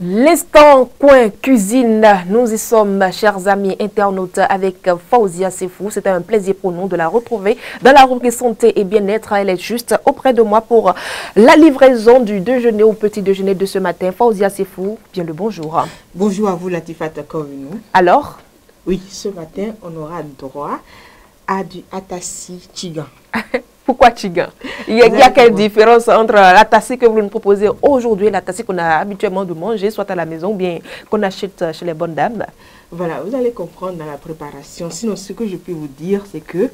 L'instant coin cuisine, nous y sommes, chers amis internautes, avec Fauzia Sefou. C'est un plaisir pour nous de la retrouver dans la rubrique santé et bien-être. Elle est juste auprès de moi pour la livraison du déjeuner au petit déjeuner de ce matin. Fauzia Sefou, bien le bonjour. Bonjour à vous, Latifat Korinou. Alors? Oui, ce matin, on aura droit à du atassi tigan. Pourquoi tigan? Il y a quelle différence entre la tassi que vous nous proposez aujourd'hui et la tassi qu'on a habituellement de manger, soit à la maison ou bien qu'on achète chez les bonnes dames? Voilà, vous allez comprendre dans la préparation. Sinon, ce que je peux vous dire, c'est que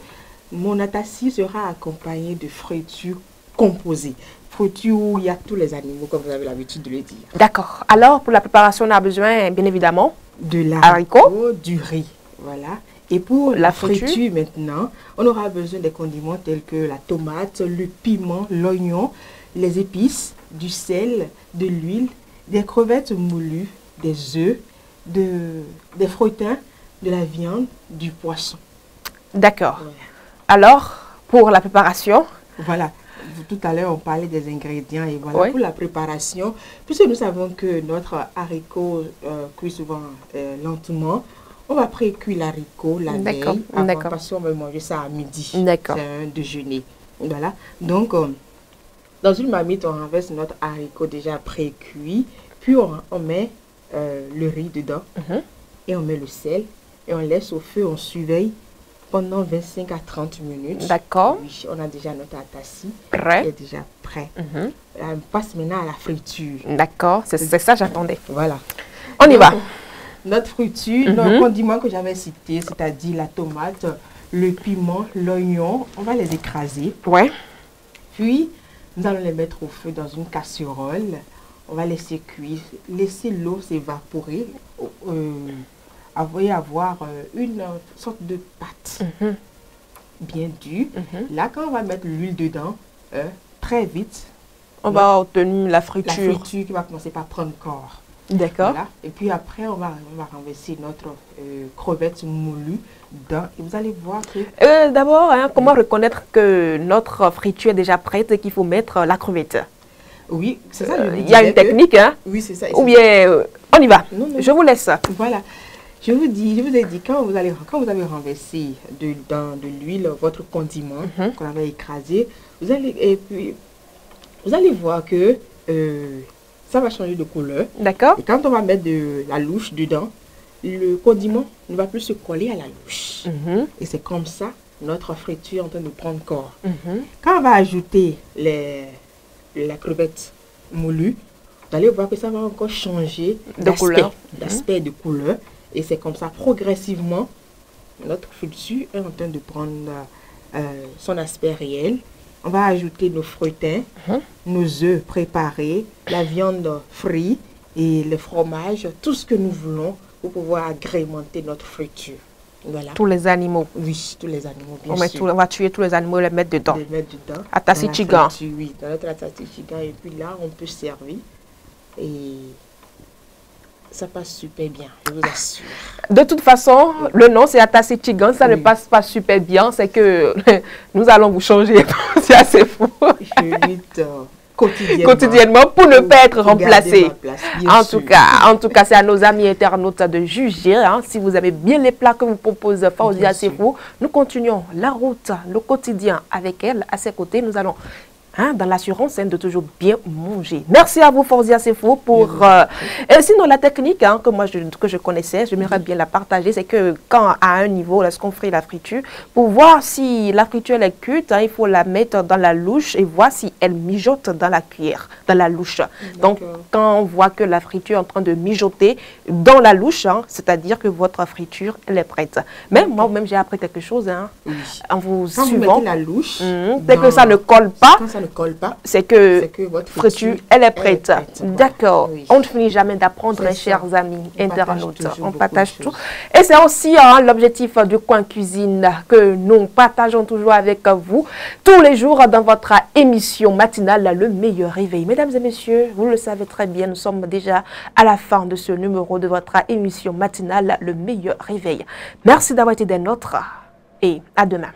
mon atassi sera accompagné de fritures composées. Fritures où il y a tous les animaux, comme vous avez l'habitude de le dire. D'accord. Alors, pour la préparation, on a besoin, bien évidemment, de l'haricot, du riz. Voilà. Et pour la friture maintenant, on aura besoin des condiments tels que la tomate, le piment, l'oignon, les épices, du sel, de l'huile, des crevettes moulues, des œufs, des froitins, de la viande, du poisson. D'accord. Voilà. Alors, pour la préparation? Voilà. Tout à l'heure, on parlait des ingrédients et voilà pour la préparation. Puisque nous savons que notre haricot cuit souvent lentement, on va pré-cuire l'haricot la veille parce qu'on va manger ça à midi. D'accord. C'est un déjeuner. Voilà. Donc, dans une marmite, on renverse notre haricot déjà pré-cuit. Puis, on met le riz dedans et on met le sel et on laisse au feu, on surveille pendant 25 à 30 minutes. D'accord. Oui, on a déjà notre atassi. Prêt. Qui est déjà prêt. On passe maintenant à la friture. D'accord. C'est ça j'attendais. Voilà. On y va. Notre friture, nos condiments que j'avais cités, c'est-à-dire la tomate, le piment, l'oignon, on va les écraser. Ouais. Puis, nous allons les mettre au feu dans une casserole. On va laisser cuire, laisser l'eau s'évaporer, avoir une sorte de pâte bien dure. Là, quand on va mettre l'huile dedans, très vite, on va obtenir la friture. La friture qui va commencer par prendre corps. D'accord. Voilà. Et puis après, on va renverser notre crevette moulue dedans. Et vous allez voir que... D'abord, comment reconnaître que notre friture est déjà prête et qu'il faut mettre la crevette? Oui, c'est ça. Il y a une technique, hein? Oui, c'est ça. Ou bien, on y va. Non. Je vous laisse. Voilà. Je vous ai dit, quand vous avez renversé dans de l'huile votre condiment qu'on avait écrasé, vous allez voir que... ça va changer de couleur. D'accord. Et quand on va mettre de la louche dedans, le condiment ne va plus se coller à la louche. Et c'est comme ça, notre friture est en train de prendre corps. Quand on va ajouter la crevette moulue, vous allez voir que ça va encore changer d'aspect, de couleur. Et c'est comme ça, progressivement, notre friture est en train de prendre son aspect réel. On va ajouter nos froitins, nos œufs préparés, la viande frite et le fromage, tout ce que nous voulons pour pouvoir agrémenter notre friture. Voilà. Tous les animaux. Oui, tous les animaux, bien sûr. On va tuer tous les animaux et les mettre dedans. Atassi tigan. Oui, dans notre atassi tigan. Et puis là, on peut servir. Et ça passe super bien, je vous assure. De toute façon, le nom c'est atassi tigan, ça ne passe pas super bien, c'est que nous allons vous changer. C'est assez fou. Je lutte quotidiennement pour ne pas être remplacé. En tout cas, c'est à nos amis internautes de juger. Si vous avez bien les plats que vous propose Fauzia Sefou, nous continuons la route, le quotidien avec elle. À ses côtés, nous allons... dans l'assurance de toujours bien manger. Merci à vous, Fauzia Sefou, pour... sinon, la technique que je connaissais, j'aimerais bien la partager, c'est que quand à un niveau, lorsqu'on frit la friture, pour voir si la friture est cuite, il faut la mettre dans la louche et voir si elle mijote dans la cuillère, dans la louche. Donc, quand on voit que la friture est en train de mijoter dans la louche, c'est-à-dire que votre friture, elle est prête. Mais moi-même, j'ai appris quelque chose en vous suivant. Quand vous mettez la louche, dès que ça ne colle pas, colle pas, c'est que votre friture, elle est prête. D'accord. Oui. On ne finit jamais d'apprendre, chers amis internautes. On partage tout. Choses. Et c'est aussi l'objectif du coin cuisine que nous partageons toujours avec vous tous les jours dans votre émission matinale, Le Meilleur Réveil. Mesdames et messieurs, vous le savez très bien, nous sommes déjà à la fin de ce numéro de votre émission matinale, Le Meilleur Réveil. Merci d'avoir été des nôtres et à demain.